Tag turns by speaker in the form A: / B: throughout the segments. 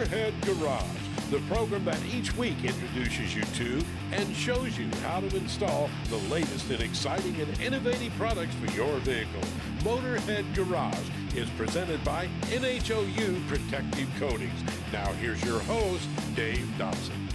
A: Motorhead Garage, the program that each week introduces you to and shows you how to install the latest in exciting and innovative products for your vehicle. Motorhead Garage is presented by NHOU Protective Coatings. Now here's your host, Dave Dobson.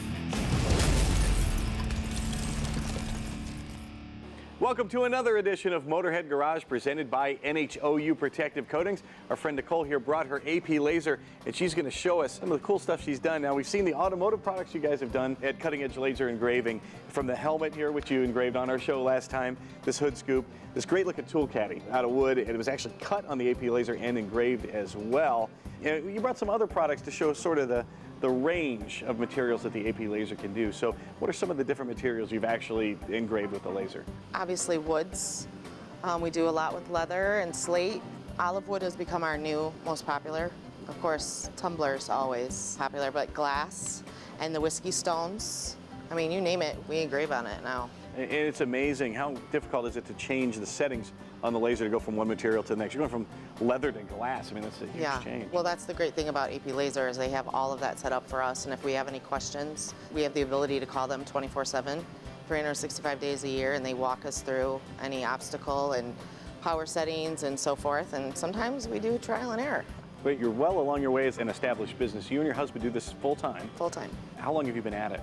B: Welcome to another edition of Motorhead Garage presented by NHOU Protective Coatings. Our friend Nicole here brought her AP Lazer, and she's going to show us some of the cool stuff she's done. Now, we've seen the automotive products you guys have done at Cutting Edge Laser Engraving, from the helmet here, which you engraved on our show last time, this hood scoop, this great looking tool caddy out of wood, and it was actually cut on the AP Lazer and engraved as well. And you brought some other products to show sort of the range of materials that the AP Lazer can do. So what are some of the different materials you've actually engraved with the laser?
C: Obviously woods. We do a lot with leather and slate. Olive wood has become our new most popular. Of course, tumblers always popular, but glass and the whiskey stones. I mean, you name it, we engrave on it now.
B: And it's amazing. How difficult is it to change the settings on the laser to go from one material to the next? You're going from leather to glass. I mean, that's a huge change.
C: Well, that's the great thing about AP Lazer is they have all of that set up for us. And if we have any questions, we have the ability to call them 24/7, 365 days a year, and they walk us through any obstacle and power settings and so forth. And sometimes we do trial and error.
B: But you're well along your way as an established business. You and your husband do this full time.
C: Full time.
B: How long have you been at it?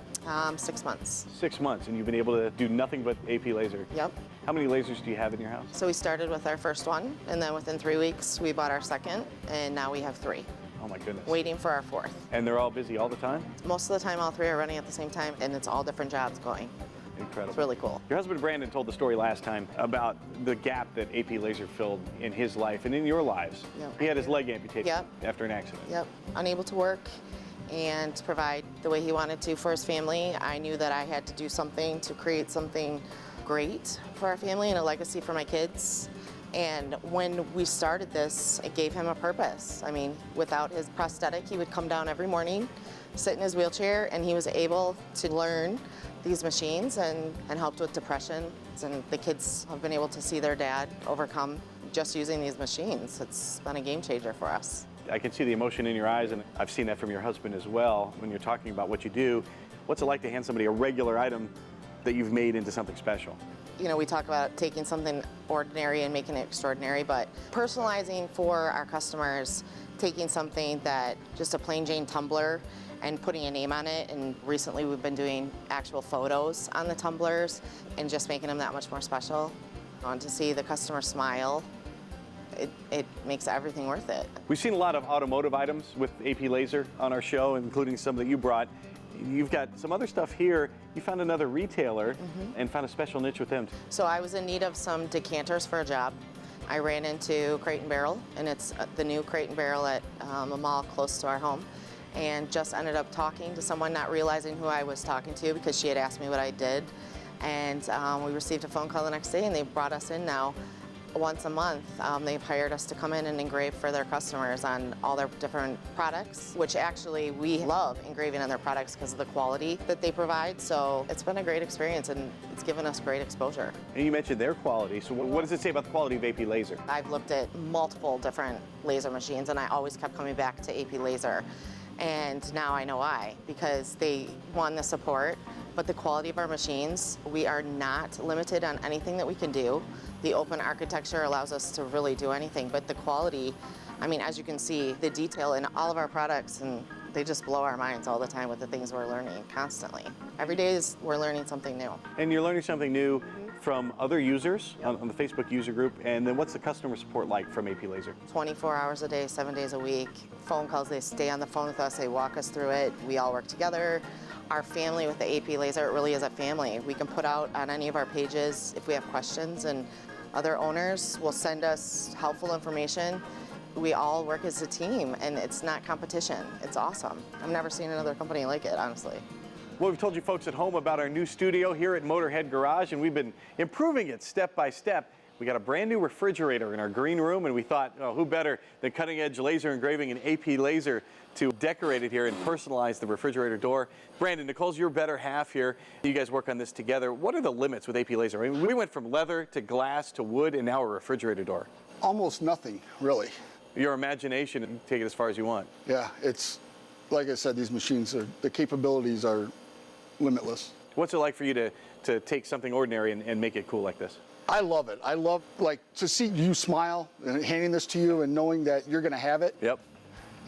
C: 6 months.
B: 6 months, and you've been able to do nothing but AP Laser.
C: Yep.
B: How many lasers do you have in your house?
C: So we started with our first one, and then within 3 weeks we bought our second, and now we have 3.
B: Oh my goodness.
C: Waiting for our 4th.
B: And they're all busy all the time?
C: Most of the time all 3 are running at the same time, and it's all different jobs going.
B: Incredible.
C: It's really cool.
B: Your husband Brandon told the story last time about the gap that AP Lazer filled in his life and in your lives.
C: Yep.
B: He had his leg amputated
C: Yep.
B: after an accident.
C: Yep. Unable to work and provide the way he wanted to for his family. I knew that I had to do something to create something great for our family and a legacy for my kids. And when we started this, it gave him a purpose. I mean, without his prosthetic, he would come down every morning, sit in his wheelchair, and he was able to learn these machines and helped with depression. And the kids have been able to see their dad overcome just using these machines. It's been a game changer for us.
B: I can see the emotion in your eyes, and I've seen that from your husband as well when you're talking about what you do. What's it like to hand somebody a regular item that you've made into something special?
C: You know, we talk about taking something ordinary and making it extraordinary, but personalizing for our customers, taking something that just a plain Jane tumbler and putting a name on it. And recently we've been doing actual photos on the tumblers and just making them that much more special. And to see the customer smile, it makes everything worth it.
B: We've seen a lot of automotive items with AP Lazer on our show, including some that you brought. You've got some other stuff here. You found another retailer and found a special niche with them.
C: So I was in need of some decanters for a job. I ran into Crate & Barrel, and it's the new Crate & Barrel at a mall close to our home. And just ended up talking to someone, not realizing who I was talking to because she had asked me what I did. And we received a phone call the next day, and they brought us in now once a month. They've hired us to come in and engrave for their customers on all their different products, which actually we love engraving on their products because of the quality that they provide. So it's been a great experience, and it's given us great exposure.
B: And you mentioned their quality. So what does it say about the quality of AP Lazer?
C: I've looked at multiple different laser machines, and I always kept coming back to AP Lazer. And now I know why, because they won the support, but the quality of our machines, we are not limited on anything that we can do. The open architecture allows us to really do anything, but the quality, I mean, as you can see, the detail in all of our products, and they just blow our minds all the time with the things we're learning constantly. Every day we're learning something new.
B: And you're learning something new from other users on the Facebook user group, and then what's the customer support like from AP Lazer?
C: 24 hours a day, 7 days a week. Phone calls, they stay on the phone with us, they walk us through it. We all work together. Our family with the AP Lazer, it really is a family. We can put out on any of our pages if we have questions, and other owners will send us helpful information. We all work as a team, and it's not competition. It's awesome. I've never seen another company like it, honestly.
B: Well, we've told you folks at home about our new studio here at Motorhead Garage, and we've been improving it step by step. We got a brand new refrigerator in our green room, and we thought, oh, who better than Cutting Edge Laser Engraving and AP Lazer to decorate it here and personalize the refrigerator door. Brandon, Nicole's your better half here. You guys work on this together. What are the limits with AP Lazer? I mean, we went from leather to glass to wood and now a refrigerator door.
D: Almost nothing, really.
B: Your imagination, take it as far as you want.
D: Yeah, it's like I said, these machines the capabilities are limitless.
B: What's it like for you to take something ordinary and make it cool like this?
D: I love it. I love, like, to see you smile and handing this to you and knowing that you're going to have it.
B: Yep.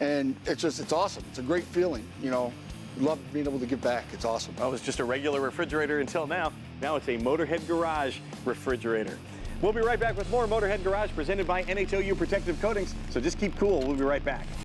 D: And it's awesome. It's a great feeling, you know. Love being able to give back. It's awesome.
B: Well, it was just a regular refrigerator until now. Now it's a Motorhead Garage refrigerator. We'll be right back with more Motorhead Garage presented by NHOU Protective Coatings. So just keep cool. We'll be right back.